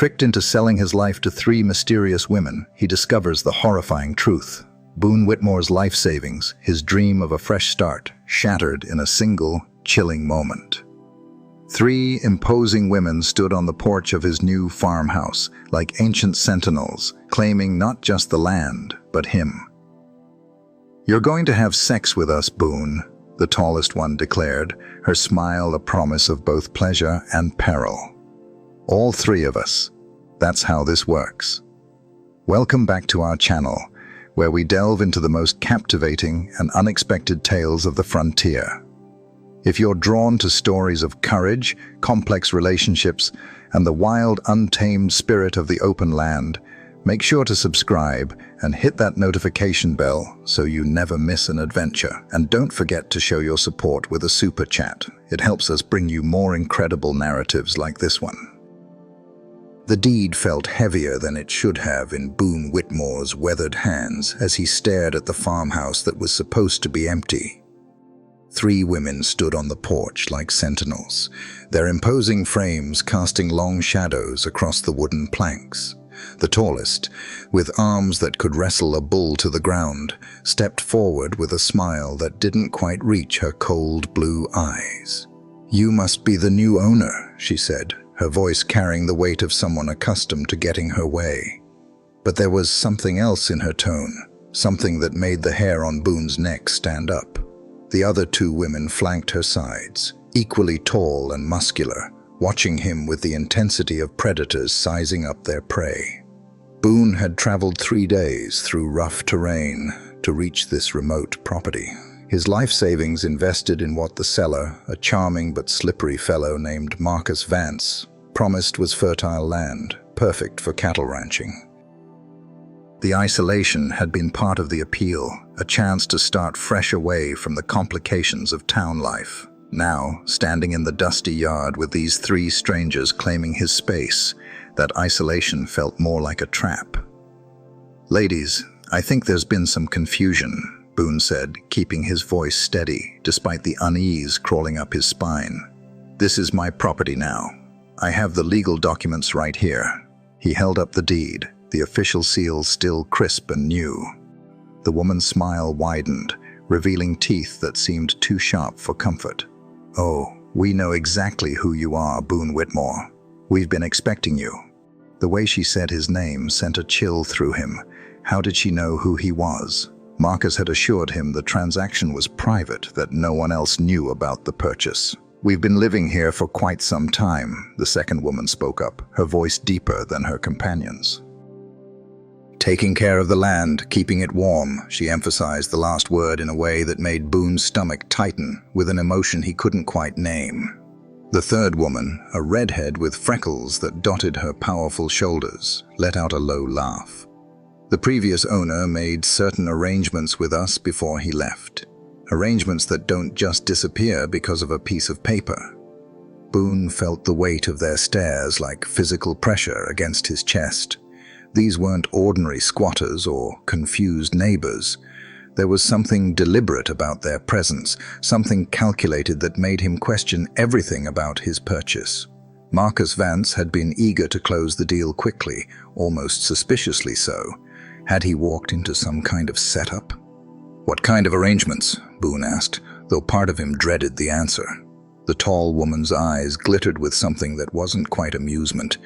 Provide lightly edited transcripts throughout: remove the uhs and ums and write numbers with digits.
Tricked into selling his life to 3 mysterious women, he discovers the horrifying truth. Boone Whitmore's life savings, his dream of a fresh start, shattered in a single, chilling moment. 3 imposing women stood on the porch of his new farmhouse, like ancient sentinels, claiming not just the land, but him. "You're going to have sex with us, Boone," the tallest one declared, her smile a promise of both pleasure and peril. "All 3 of us. That's how this works." Welcome back to our channel, where we delve into the most captivating and unexpected tales of the frontier. If you're drawn to stories of courage, complex relationships, and the wild, untamed spirit of the open land, make sure to subscribe and hit that notification bell so you never miss an adventure. And don't forget to show your support with a super chat. It helps us bring you more incredible narratives like this one. The deed felt heavier than it should have in Boone Whitmore's weathered hands as he stared at the farmhouse that was supposed to be empty. 3 women stood on the porch like sentinels, their imposing frames casting long shadows across the wooden planks. The tallest, with arms that could wrestle a bull to the ground, stepped forward with a smile that didn't quite reach her cold blue eyes. "You must be the new owner," she said, her voice carrying the weight of someone accustomed to getting her way. But there was something else in her tone, something that made the hair on Boone's neck stand up. The other 2 women flanked her sides, equally tall and muscular, watching him with the intensity of predators sizing up their prey. Boone had traveled 3 days through rough terrain to reach this remote property. His life savings invested in what the seller, a charming but slippery fellow named Marcus Vance, promised was fertile land, perfect for cattle ranching. The isolation had been part of the appeal, a chance to start fresh away from the complications of town life. Now, standing in the dusty yard with these 3 strangers claiming his space, that isolation felt more like a trap. "Ladies, I think there's been some confusion," Boone said, keeping his voice steady despite the unease crawling up his spine. "This is my property now. I have the legal documents right here." He held up the deed, the official seal still crisp and new. The woman's smile widened, revealing teeth that seemed too sharp for comfort. "Oh, we know exactly who you are, Boone Whitmore. We've been expecting you." The way she said his name sent a chill through him. How did she know who he was? Marcus had assured him the transaction was private, that no one else knew about the purchase. "We've been living here for quite some time," the second woman spoke up, her voice deeper than her companions. "Taking care of the land, keeping it warm," she emphasized the last word in a way that made Boone's stomach tighten with an emotion he couldn't quite name. The third woman, a redhead with freckles that dotted her powerful shoulders, let out a low laugh. "The previous owner made certain arrangements with us before he left. Arrangements that don't just disappear because of a piece of paper." Boone felt the weight of their stares like physical pressure against his chest. These weren't ordinary squatters or confused neighbors. There was something deliberate about their presence, something calculated that made him question everything about his purchase. Marcus Vance had been eager to close the deal quickly, almost suspiciously so. Had he walked into some kind of setup? "What kind of arrangements?" Boone asked, though part of him dreaded the answer. The tall woman's eyes glittered with something that wasn't quite amusement.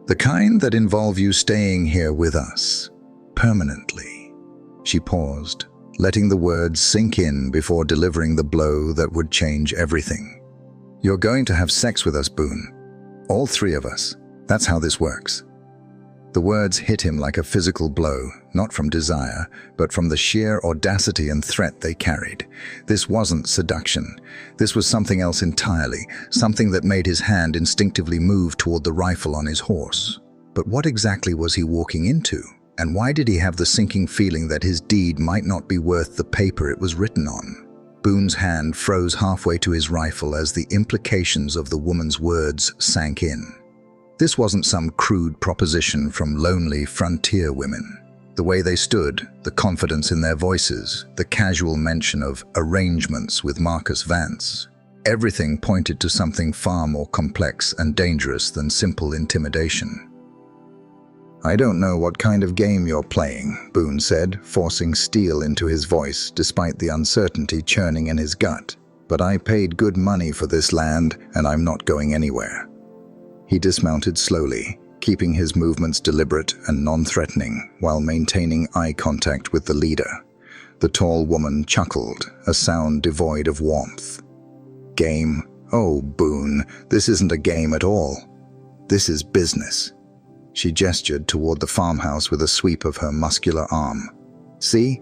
"The kind that involve you staying here with us, permanently." She paused, letting the words sink in before delivering the blow that would change everything. "You're going to have sex with us, Boone. All 3 of us. That's how this works." The words hit him like a physical blow, not from desire, but from the sheer audacity and threat they carried. This wasn't seduction. This was something else entirely, something that made his hand instinctively move toward the rifle on his horse. But what exactly was he walking into? And why did he have the sinking feeling that his deed might not be worth the paper it was written on? Boone's hand froze halfway to his rifle as the implications of the woman's words sank in. This wasn't some crude proposition from lonely frontier women. The way they stood, the confidence in their voices, the casual mention of arrangements with Marcus Vance. Everything pointed to something far more complex and dangerous than simple intimidation. "I don't know what kind of game you're playing," Boone said, forcing steel into his voice despite the uncertainty churning in his gut. "But I paid good money for this land, and I'm not going anywhere." He dismounted slowly, keeping his movements deliberate and non-threatening while maintaining eye contact with the leader. The tall woman chuckled, a sound devoid of warmth. "Game? Oh, Boone, this isn't a game at all. This is business." She gestured toward the farmhouse with a sweep of her muscular arm. "See,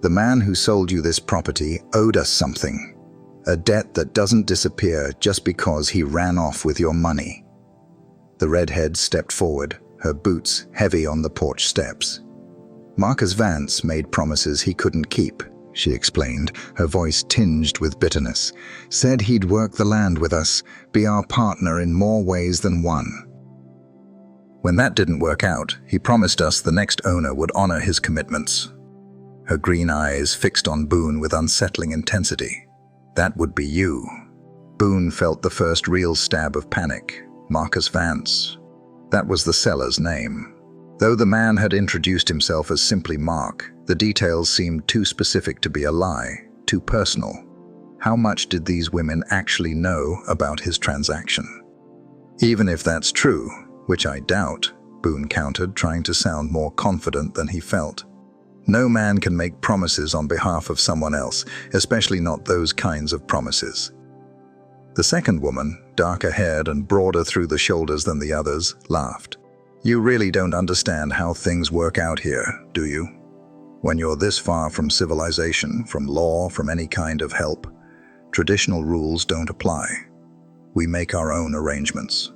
the man who sold you this property owed us something. A debt that doesn't disappear just because he ran off with your money." The redhead stepped forward, her boots heavy on the porch steps. "Marcus Vance made promises he couldn't keep," she explained, her voice tinged with bitterness. "Said he'd work the land with us, be our partner in more ways than one. When that didn't work out, he promised us the next owner would honor his commitments." Her green eyes fixed on Boone with unsettling intensity. "That would be you." Boone felt the first real stab of panic. Marcus Vance. That was the seller's name. Though the man had introduced himself as simply Mark, the details seemed too specific to be a lie, too personal. How much did these women actually know about his transaction? "Even if that's true, which I doubt," Boone countered, trying to sound more confident than he felt. "No man can make promises on behalf of someone else, especially not those kinds of promises." The second woman, darker-haired and broader through the shoulders than the others, laughed. "You really don't understand how things work out here, do you? When you're this far from civilization, from law, from any kind of help, traditional rules don't apply. We make our own arrangements."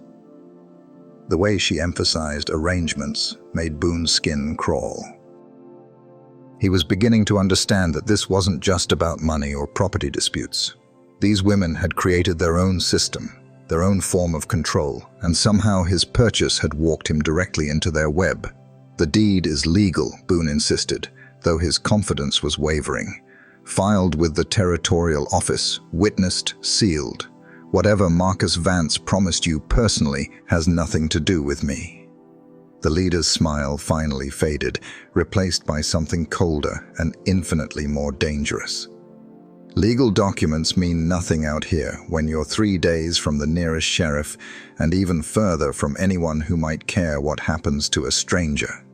The way she emphasized arrangements made Boone's skin crawl. He was beginning to understand that this wasn't just about money or property disputes. These women had created their own system, their own form of control, and somehow his purchase had walked him directly into their web. "The deed is legal," Boone insisted, though his confidence was wavering. "Filed with the territorial office, witnessed, sealed. Whatever Marcus Vance promised you personally has nothing to do with me." The leader's smile finally faded, replaced by something colder and infinitely more dangerous. "Legal documents mean nothing out here when you're 3 days from the nearest sheriff and even further from anyone who might care what happens to a stranger."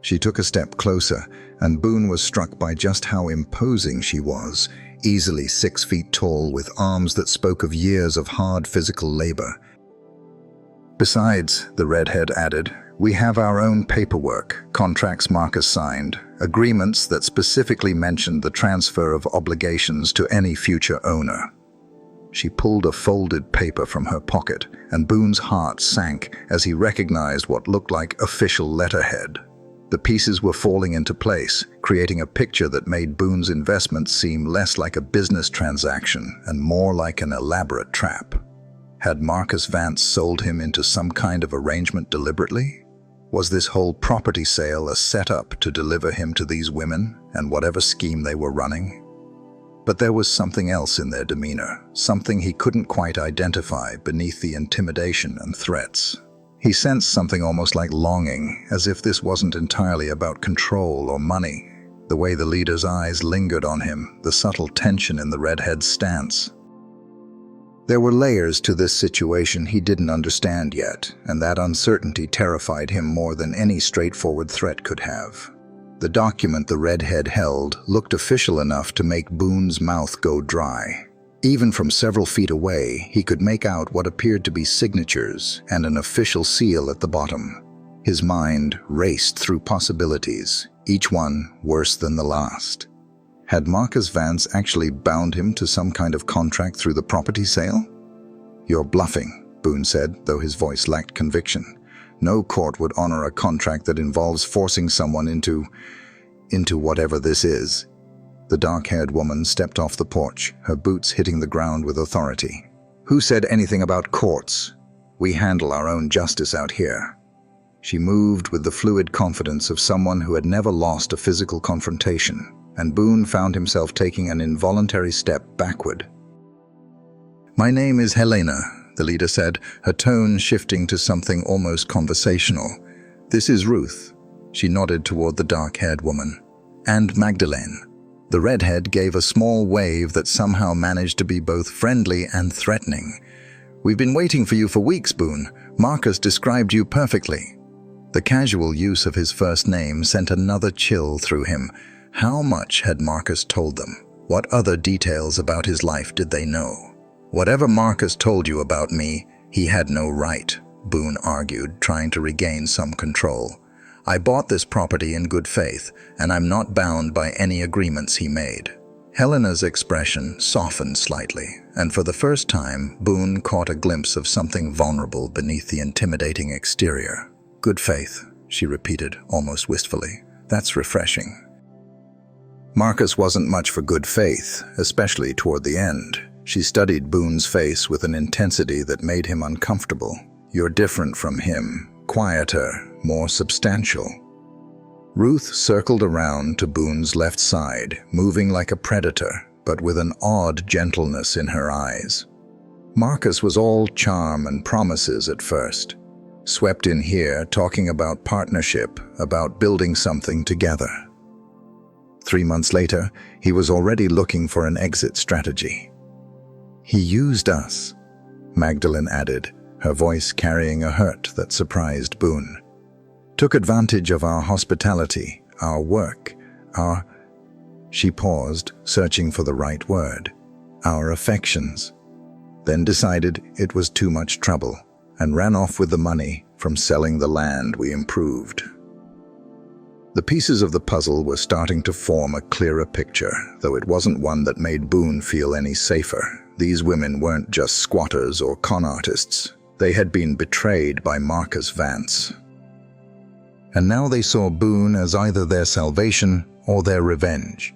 She took a step closer, and Boone was struck by just how imposing she was, easily 6 feet tall with arms that spoke of years of hard physical labor. "Besides," the redhead added, "we have our own paperwork, contracts Marcus signed, agreements that specifically mentioned the transfer of obligations to any future owner." She pulled a folded paper from her pocket, and Boone's heart sank as he recognized what looked like official letterhead. The pieces were falling into place, creating a picture that made Boone's investment seem less like a business transaction and more like an elaborate trap. Had Marcus Vance sold him into some kind of arrangement deliberately? Was this whole property sale a setup to deliver him to these women and whatever scheme they were running? But there was something else in their demeanor, something he couldn't quite identify beneath the intimidation and threats. He sensed something almost like longing, as if this wasn't entirely about control or money. The way the leader's eyes lingered on him, the subtle tension in the redhead's stance. There were layers to this situation he didn't understand yet, and that uncertainty terrified him more than any straightforward threat could have. The document the redhead held looked official enough to make Boone's mouth go dry. Even from several feet away, he could make out what appeared to be signatures and an official seal at the bottom. His mind raced through possibilities, each one worse than the last. Had Marcus Vance actually bound him to some kind of contract through the property sale? "You're bluffing," Boone said, though his voice lacked conviction. "No court would honor a contract that involves forcing someone into whatever this is." The dark-haired woman stepped off the porch, her boots hitting the ground with authority. "Who said anything about courts? We handle our own justice out here." She moved with the fluid confidence of someone who had never lost a physical confrontation, and Boone found himself taking an involuntary step backward. "My name is Helena," the leader said, her tone shifting to something almost conversational. "This is Ruth." She nodded toward the dark-haired woman. "And Magdalene." The redhead gave a small wave that somehow managed to be both friendly and threatening. "We've been waiting for you for weeks, Boone. Marcus described you perfectly." The casual use of his first name sent another chill through him. How much had Marcus told them? What other details about his life did they know? "Whatever Marcus told you about me, he had no right," Boone argued, trying to regain some control. "I bought this property in good faith, and I'm not bound by any agreements he made." Helena's expression softened slightly, and for the first time, Boone caught a glimpse of something vulnerable beneath the intimidating exterior. "Good faith," she repeated, almost wistfully. "That's refreshing." Marcus wasn't much for good faith, especially toward the end. She studied Boone's face with an intensity that made him uncomfortable. "You're different from him, quieter, more substantial." Ruth circled around to Boone's left side, moving like a predator, but with an odd gentleness in her eyes. Marcus was all charm and promises at first. Swept in here, talking about partnership, about building something together. 3 months later, he was already looking for an exit strategy. "He used us," Magdalene added, her voice carrying a hurt that surprised Boone. "Took advantage of our hospitality, our work, our—" She paused, searching for the right word. "Our affections." Then decided it was too much trouble, and ran off with the money from selling the land we improved. The pieces of the puzzle were starting to form a clearer picture, though it wasn't one that made Boone feel any safer. These women weren't just squatters or con artists. They had been betrayed by Marcus Vance. And now they saw Boone as either their salvation or their revenge.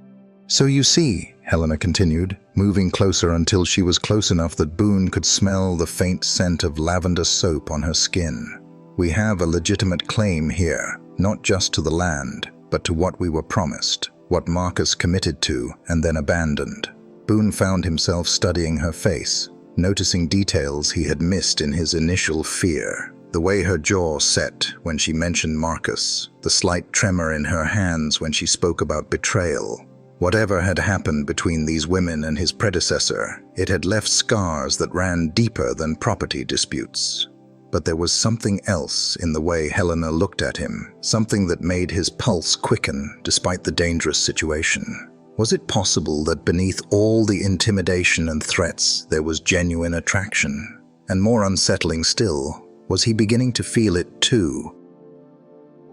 "So you see," Helena continued, moving closer until she was close enough that Boone could smell the faint scent of lavender soap on her skin. "We have a legitimate claim here, not just to the land, but to what we were promised, what Marcus committed to and then abandoned." Boone found himself studying her face, noticing details he had missed in his initial fear. The way her jaw set when she mentioned Marcus, the slight tremor in her hands when she spoke about betrayal. Whatever had happened between these women and his predecessor, it had left scars that ran deeper than property disputes. But there was something else in the way Helena looked at him, something that made his pulse quicken despite the dangerous situation. Was it possible that beneath all the intimidation and threats there was genuine attraction? And more unsettling still, was he beginning to feel it too?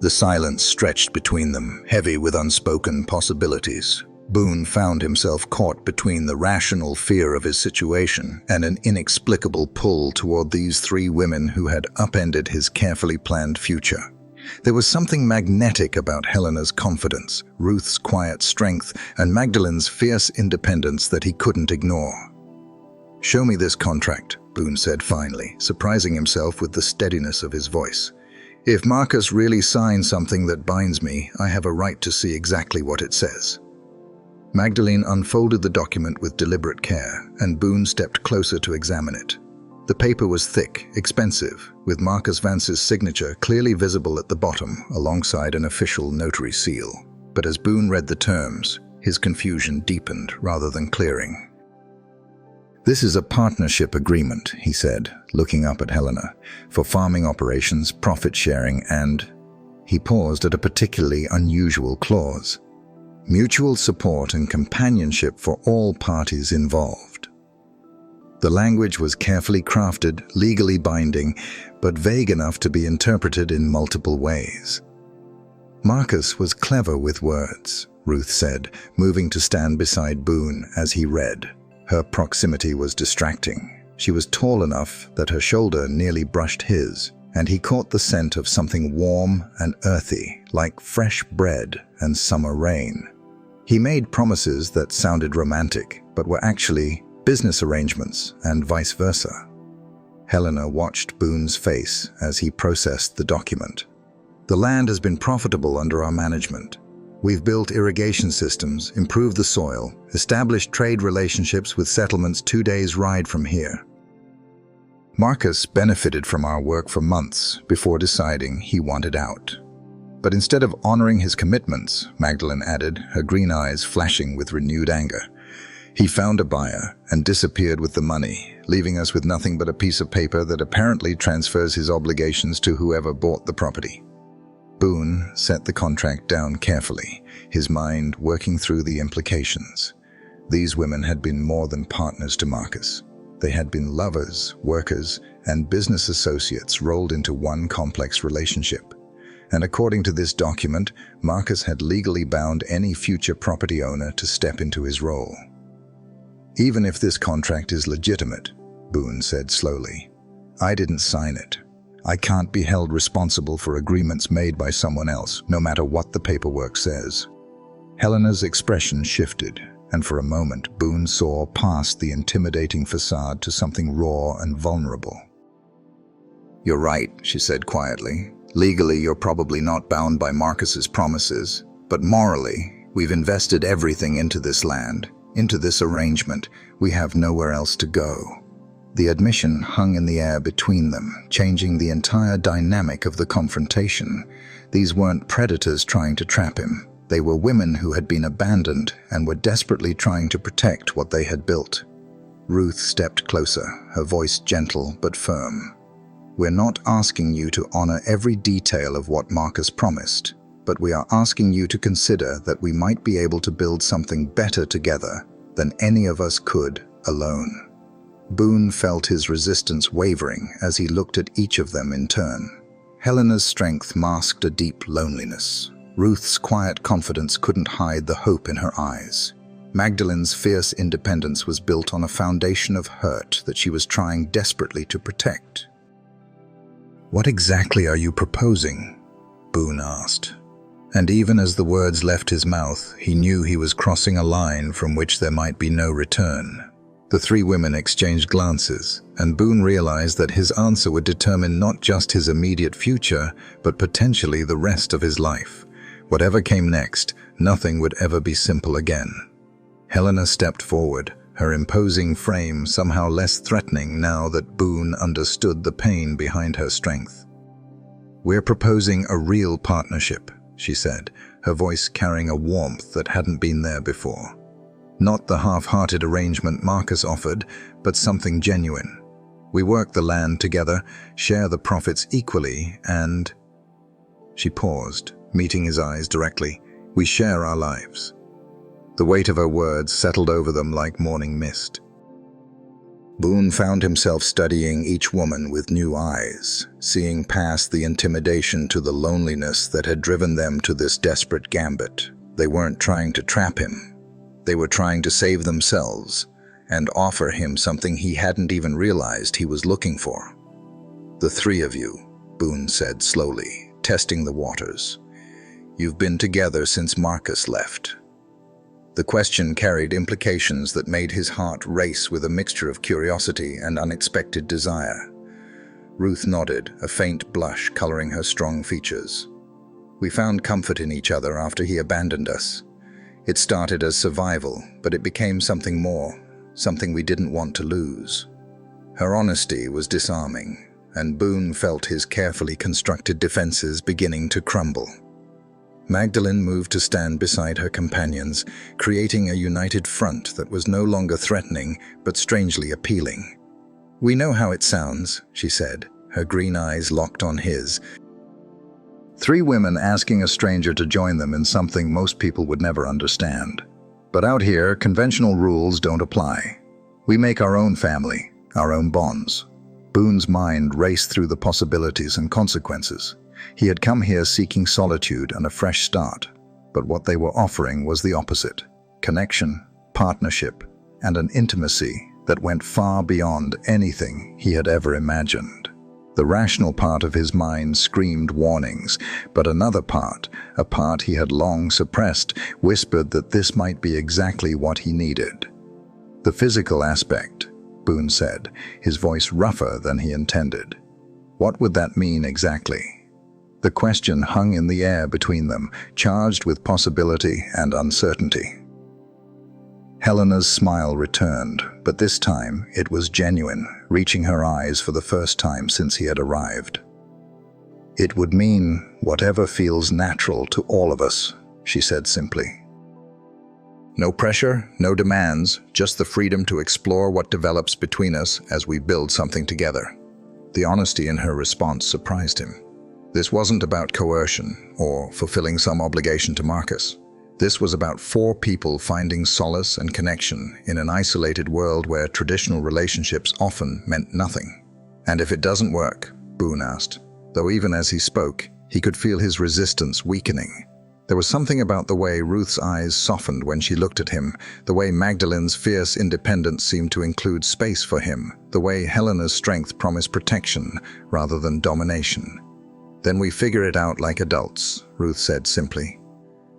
The silence stretched between them, heavy with unspoken possibilities. Boone found himself caught between the rational fear of his situation and an inexplicable pull toward these 3 women who had upended his carefully planned future. There was something magnetic about Helena's confidence, Ruth's quiet strength, and Magdalene's fierce independence that he couldn't ignore. "Show me this contract," Boone said finally, surprising himself with the steadiness of his voice. "If Marcus really signed something that binds me, I have a right to see exactly what it says." Magdalene unfolded the document with deliberate care, and Boone stepped closer to examine it. The paper was thick, expensive, with Marcus Vance's signature clearly visible at the bottom alongside an official notary seal. But as Boone read the terms, his confusion deepened rather than clearing. "This is a partnership agreement," he said, looking up at Helena, "for farming operations, profit sharing, and—" He paused at a particularly unusual clause. "Mutual support and companionship for all parties involved." The language was carefully crafted, legally binding, but vague enough to be interpreted in multiple ways. "Marcus was clever with words," Ruth said, moving to stand beside Boone as he read. Her proximity was distracting. She was tall enough that her shoulder nearly brushed his, and he caught the scent of something warm and earthy, like fresh bread and summer rain. He made promises that sounded romantic, but were actually business arrangements and vice versa. Helena watched Boone's face as he processed the document. "The land has been profitable under our management. We've built irrigation systems, improved the soil, established trade relationships with settlements 2 days' ride from here. Marcus benefited from our work for months before deciding he wanted out. But instead of honoring his commitments, Magdalene added, her green eyes flashing with renewed anger, he found a buyer and disappeared with the money, leaving us with nothing but a piece of paper that apparently transfers his obligations to whoever bought the property. Boone set the contract down carefully, his mind working through the implications. These women had been more than partners to Marcus. They had been lovers, workers, and business associates rolled into one complex relationship. And according to this document, Marcus had legally bound any future property owner to step into his role. Even if this contract is legitimate, Boone said slowly, I didn't sign it. I can't be held responsible for agreements made by someone else, no matter what the paperwork says. Helena's expression shifted, and for a moment Boone saw past the intimidating facade to something raw and vulnerable. You're right, she said quietly. Legally, you're probably not bound by Marcus's promises, but morally, we've invested everything into this land, into this arrangement. We have nowhere else to go. The admission hung in the air between them, changing the entire dynamic of the confrontation. These weren't predators trying to trap him. They were women who had been abandoned and were desperately trying to protect what they had built. Ruth stepped closer, her voice gentle but firm. We're not asking you to honor every detail of what Marcus promised, but we are asking you to consider that we might be able to build something better together than any of us could alone. Boone felt his resistance wavering as he looked at each of them in turn. Helena's strength masked a deep loneliness. Ruth's quiet confidence couldn't hide the hope in her eyes. Magdalene's fierce independence was built on a foundation of hurt that she was trying desperately to protect. What exactly are you proposing? Boone asked. And even as the words left his mouth, he knew he was crossing a line from which there might be no return. The three women exchanged glances, and Boone realized that his answer would determine not just his immediate future, but potentially the rest of his life. Whatever came next, nothing would ever be simple again. Helena stepped forward, her imposing frame somehow less threatening now that Boone understood the pain behind her strength. We're proposing a real partnership, she said, her voice carrying a warmth that hadn't been there before. Not the half-hearted arrangement Marcus offered, but something genuine. We work the land together, share the profits equally, and... She paused, meeting his eyes directly. We share our lives. The weight of her words settled over them like morning mist. Boone found himself studying each woman with new eyes, seeing past the intimidation to the loneliness that had driven them to this desperate gambit. They weren't trying to trap him. They were trying to save themselves and offer him something he hadn't even realized he was looking for. The three of you, Boone said slowly, testing the waters. You've been together since Marcus left. The question carried implications that made his heart race with a mixture of curiosity and unexpected desire. Ruth nodded, a faint blush coloring her strong features. We found comfort in each other after he abandoned us. It started as survival, but it became something more, something we didn't want to lose. Her honesty was disarming, and Boone felt his carefully constructed defenses beginning to crumble. Magdalene moved to stand beside her companions, creating a united front that was no longer threatening, but strangely appealing. We know how it sounds, she said, her green eyes locked on his. Three women asking a stranger to join them in something most people would never understand. But out here, conventional rules don't apply. We make our own family, our own bonds. Boone's mind raced through the possibilities and consequences. He had come here seeking solitude and a fresh start, but what they were offering was the opposite: connection, partnership, and an intimacy that went far beyond anything he had ever imagined. The rational part of his mind screamed warnings, but another part, a part he had long suppressed, whispered that this might be exactly what he needed. The physical aspect, Boone said, his voice rougher than he intended. What would that mean exactly? The question hung in the air between them, charged with possibility and uncertainty. Helena's smile returned, but this time it was genuine, reaching her eyes for the first time since he had arrived. "It would mean whatever feels natural to all of us," she said simply. "No pressure, no demands, just the freedom to explore what develops between us as we build something together." The honesty in her response surprised him. This wasn't about coercion or fulfilling some obligation to Marcus. This was about four people finding solace and connection in an isolated world where traditional relationships often meant nothing. "And if it doesn't work?" Boone asked, though even as he spoke, he could feel his resistance weakening. There was something about the way Ruth's eyes softened when she looked at him, the way Magdalene's fierce independence seemed to include space for him, the way Helena's strength promised protection rather than domination. "Then we figure it out like adults," Ruth said simply.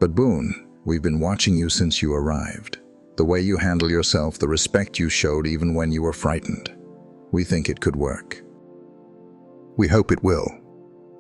"But Boone, we've been watching you since you arrived. The way you handle yourself, the respect you showed even when you were frightened. We think it could work." "We hope it will."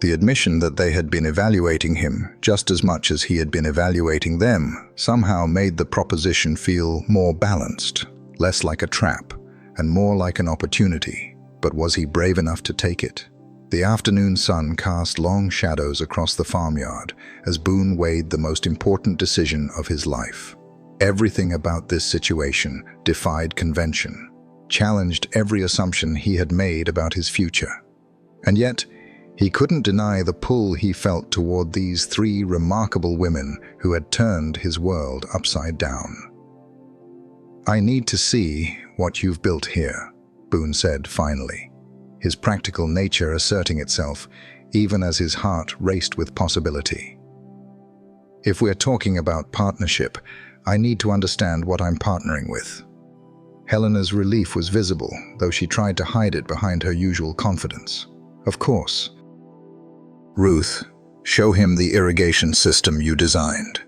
The admission that they had been evaluating him just as much as he had been evaluating them somehow made the proposition feel more balanced, less like a trap, and more like an opportunity. But was he brave enough to take it? The afternoon sun cast long shadows across the farmyard as Boone weighed the most important decision of his life. Everything about this situation defied convention, challenged every assumption he had made about his future. And yet, he couldn't deny the pull he felt toward these three remarkable women who had turned his world upside down. "I need to see what you've built here," Boone said finally, his practical nature asserting itself even as his heart raced with possibility. "If we're talking about partnership, I need to understand what I'm partnering with." Helena's relief was visible, though she tried to hide it behind her usual confidence. "Of course." "Ruth, show him the irrigation system you designed."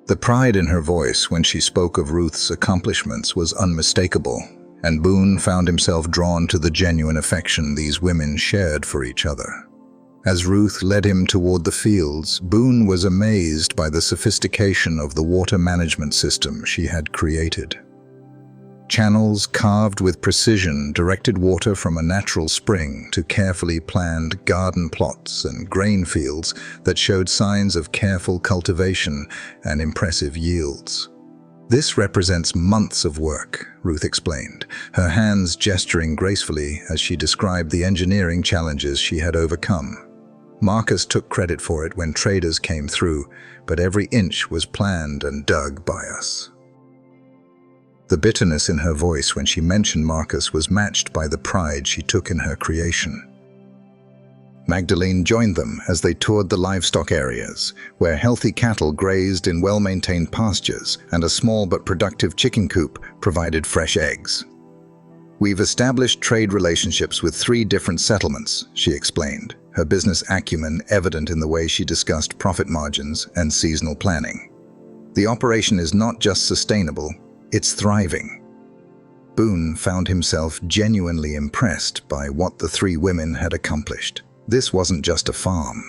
The pride in her voice when she spoke of Ruth's accomplishments was unmistakable, and Boone found himself drawn to the genuine affection these women shared for each other. As Ruth led him toward the fields, Boone was amazed by the sophistication of the water management system she had created. Channels carved with precision directed water from a natural spring to carefully planned garden plots and grain fields that showed signs of careful cultivation and impressive yields. "This represents months of work," Ruth explained, her hands gesturing gracefully as she described the engineering challenges she had overcome. "Marcus took credit for it when traders came through, but every inch was planned and dug by us." The bitterness in her voice when she mentioned Marcus was matched by the pride she took in her creation. Magdalene joined them as they toured the livestock areas, where healthy cattle grazed in well-maintained pastures and a small but productive chicken coop provided fresh eggs. "We've established trade relationships with 3 different settlements," she explained, her business acumen evident in the way she discussed profit margins and seasonal planning. "The operation is not just sustainable, it's thriving." Boone found himself genuinely impressed by what the 3 women had accomplished. This wasn't just a farm.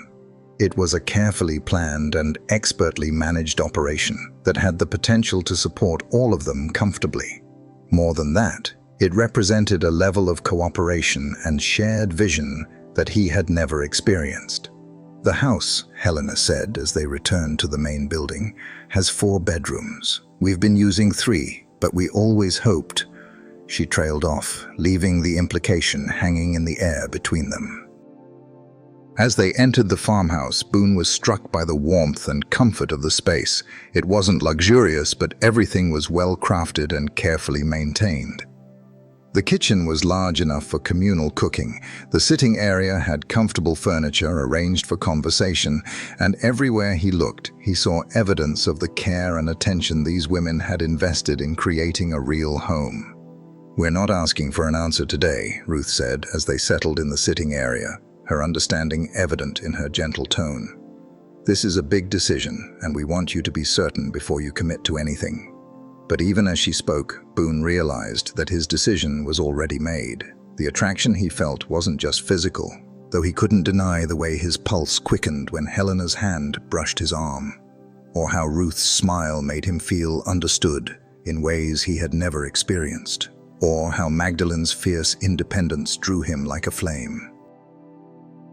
It was a carefully planned and expertly managed operation that had the potential to support all of them comfortably. More than that, it represented a level of cooperation and shared vision that he had never experienced. "The house," Helena said as they returned to the main building, "has 4 bedrooms. We've been using 3, but we always hoped—" She trailed off, leaving the implication hanging in the air between them. As they entered the farmhouse, Boone was struck by the warmth and comfort of the space. It wasn't luxurious, but everything was well crafted and carefully maintained. The kitchen was large enough for communal cooking. The sitting area had comfortable furniture arranged for conversation, and everywhere he looked, he saw evidence of the care and attention these women had invested in creating a real home. "We're not asking for an answer today," Ruth said as they settled in the sitting area, her understanding evident in her gentle tone. "This is a big decision, and we want you to be certain before you commit to anything." But even as she spoke, Boone realized that his decision was already made. The attraction he felt wasn't just physical. though he couldn't deny the way his pulse quickened when Helena's hand brushed his arm, or how Ruth's smile made him feel understood in ways he had never experienced, or how Magdalene's fierce independence drew him like a flame.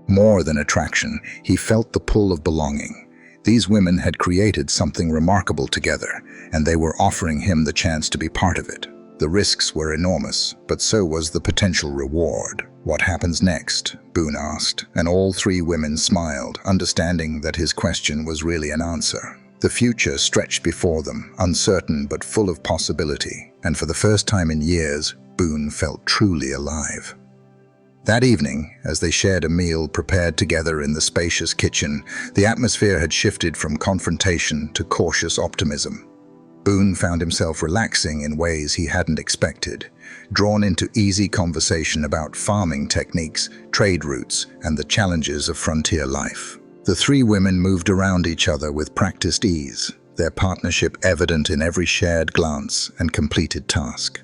More than attraction, he felt the pull of belonging. These women had created something remarkable together, and they were offering him the chance to be part of it. The risks were enormous, but so was the potential reward. "What happens next?" Boone asked, and all three women smiled, understanding that his question was really an answer. The future stretched before them, uncertain but full of possibility, and for the first time in years, Boone felt truly alive. That evening, as they shared a meal prepared together in the spacious kitchen, the atmosphere had shifted from confrontation to cautious optimism. Boone found himself relaxing in ways he hadn't expected, drawn into easy conversation about farming techniques, trade routes, and the challenges of frontier life. The three women moved around each other with practiced ease, their partnership evident in every shared glance and completed task.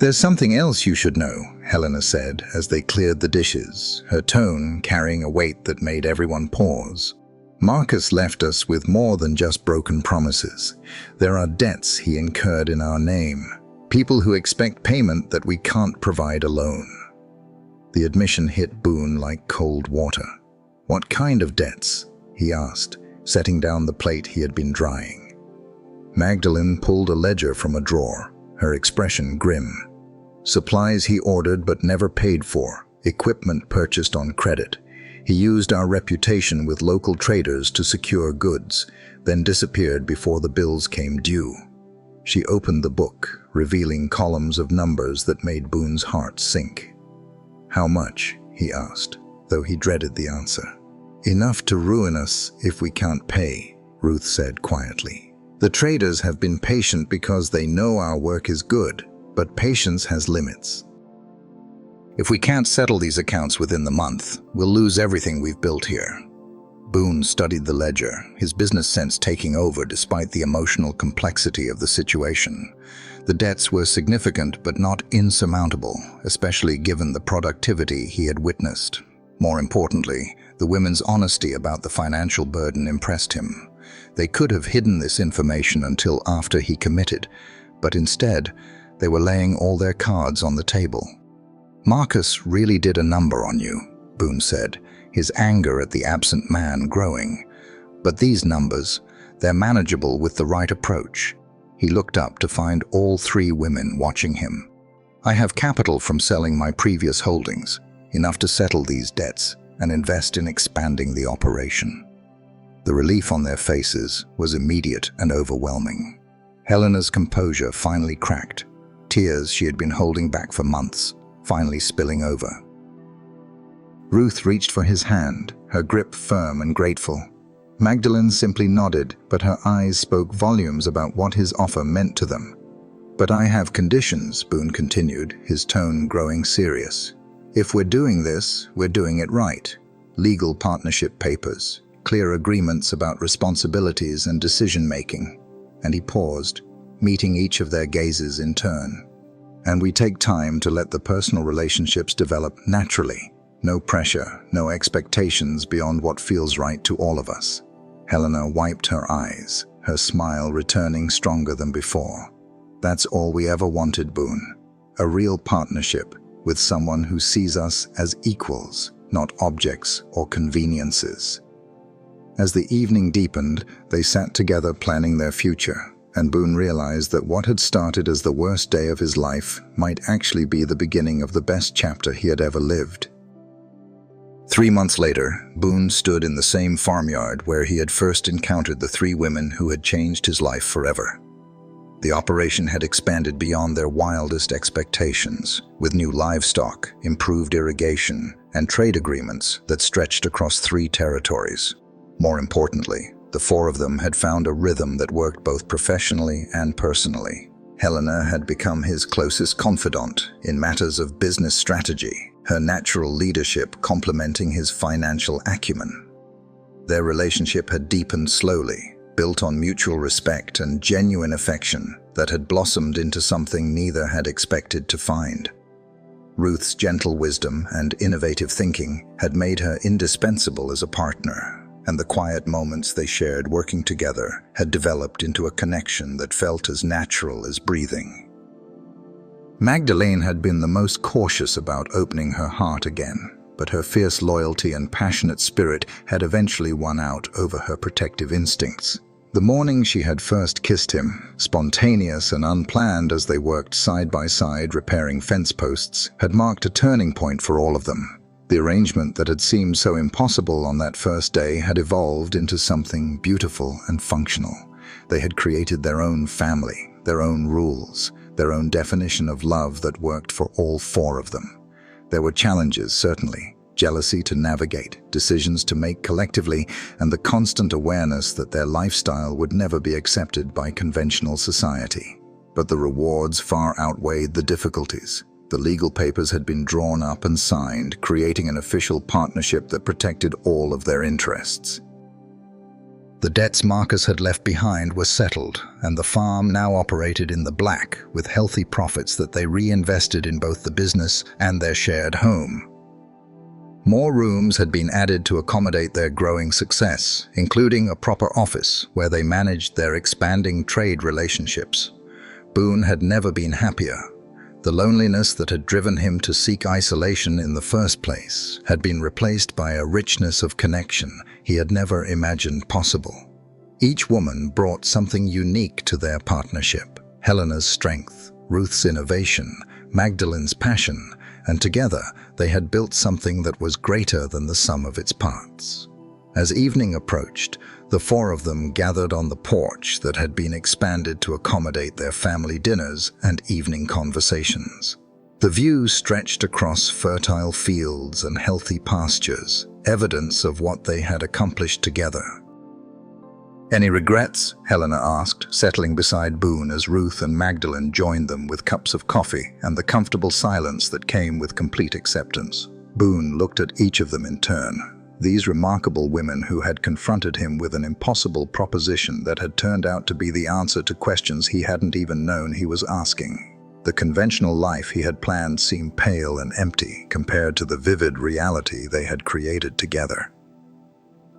"There's something else you should know," Helena said as they cleared the dishes, her tone carrying a weight that made everyone pause. "Marcus left us with more than just broken promises. There are debts he incurred in our name, people who expect payment that we can't provide alone." The admission hit Boone like cold water. "What kind of debts?" he asked, setting down the plate he had been drying. Magdalene pulled a ledger from a drawer, her expression grim. "Supplies he ordered but never paid for, equipment purchased on credit. He used our reputation with local traders to secure goods, then disappeared before the bills came due." She opened the book, revealing columns of numbers that made Boone's heart sink. "How much?" he asked, though he dreaded the answer. "Enough to ruin us if we can't pay," Ruth said quietly. "The traders have been patient because they know our work is good, but patience has limits. If we can't settle these accounts within the month, we'll lose everything we've built here." Boone studied the ledger, his business sense taking over despite the emotional complexity of the situation. The debts were significant but not insurmountable, especially given the productivity he had witnessed. More importantly, the women's honesty about the financial burden impressed him. They could have hidden this information until after he committed, but instead, they were laying all their cards on the table. "Marcus really did a number on you," Boone said, his anger at the absent man growing. "But these numbers, they're manageable with the right approach." He looked up to find all three women watching him. "I have capital from selling my previous holdings, enough to settle these debts and invest in expanding the operation." The relief on their faces was immediate and overwhelming. Helena's composure finally cracked, tears she had been holding back for months finally spilling over. Ruth reached for his hand, her grip firm and grateful. Magdalene simply nodded, but her eyes spoke volumes about what his offer meant to them. "But I have conditions," Boone continued, his tone growing serious. "If we're doing this, we're doing it right. Legal partnership papers, clear agreements about responsibilities and decision-making." And he paused, meeting each of their gazes in turn. "And we take time to let the personal relationships develop naturally. No pressure, no expectations beyond what feels right to all of us." Helena wiped her eyes, her smile returning stronger than before. "That's all we ever wanted, Boone. A real partnership with someone who sees us as equals, not objects or conveniences." As the evening deepened, they sat together planning their future, and Boone realized that what had started as the worst day of his life might actually be the beginning of the best chapter he had ever lived. 3 months later, Boone stood in the same farmyard where he had first encountered the three women who had changed his life forever. The operation had expanded beyond their wildest expectations, with new livestock, improved irrigation, and trade agreements that stretched across 3 territories. More importantly, the 4 of them had found a rhythm that worked both professionally and personally. Helena had become his closest confidant in matters of business strategy, her natural leadership complementing his financial acumen. Their relationship had deepened slowly, built on mutual respect and genuine affection that had blossomed into something neither had expected to find. Ruth's gentle wisdom and innovative thinking had made her indispensable as a partner, and the quiet moments they shared working together had developed into a connection that felt as natural as breathing. Magdalene had been the most cautious about opening her heart again, but her fierce loyalty and passionate spirit had eventually won out over her protective instincts. The morning she had first kissed him, spontaneous and unplanned as they worked side by side repairing fence posts, had marked a turning point for all of them. The arrangement that had seemed so impossible on that first day had evolved into something beautiful and functional. They had created their own family, their own rules, their own definition of love that worked for all four of them. There were challenges, certainly. Jealousy to navigate, decisions to make collectively, and the constant awareness that their lifestyle would never be accepted by conventional society. But the rewards far outweighed the difficulties. The legal papers had been drawn up and signed, creating an official partnership that protected all of their interests. The debts Marcus had left behind were settled, and the farm now operated in the black, with healthy profits that they reinvested in both the business and their shared home. More rooms had been added to accommodate their growing success, including a proper office where they managed their expanding trade relationships. Boone had never been happier. The loneliness that had driven him to seek isolation in the first place had been replaced by a richness of connection he had never imagined possible. Each woman brought something unique to their partnership: Helena's strength, Ruth's innovation, Magdalene's passion, and together they had built something that was greater than the sum of its parts. As evening approached, the four of them gathered on the porch that had been expanded to accommodate their family dinners and evening conversations. The view stretched across fertile fields and healthy pastures, evidence of what they had accomplished together. "Any regrets?" Helena asked, settling beside Boone as Ruth and Magdalene joined them with cups of coffee and the comfortable silence that came with complete acceptance. Boone looked at each of them in turn. These remarkable women who had confronted him with an impossible proposition that had turned out to be the answer to questions he hadn't even known he was asking. The conventional life he had planned seemed pale and empty compared to the vivid reality they had created together.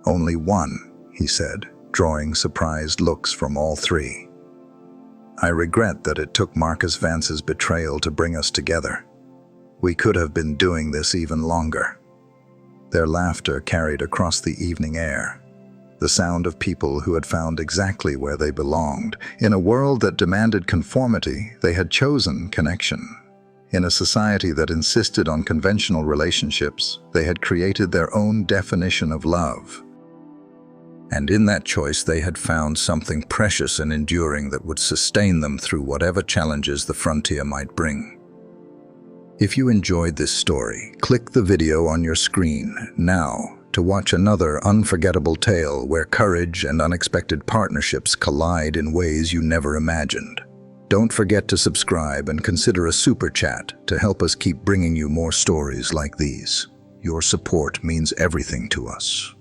"Only one," he said, drawing surprised looks from all three. "I regret that it took Marcus Vance's betrayal to bring us together. We could have been doing this even longer." Their laughter carried across the evening air, the sound of people who had found exactly where they belonged. In a world that demanded conformity, they had chosen connection. In a society that insisted on conventional relationships, they had created their own definition of love. And in that choice, they had found something precious and enduring that would sustain them through whatever challenges the frontier might bring. If you enjoyed this story, click the video on your screen now to watch another unforgettable tale where courage and unexpected partnerships collide in ways you never imagined. Don't forget to subscribe and consider a super chat to help us keep bringing you more stories like these. Your support means everything to us.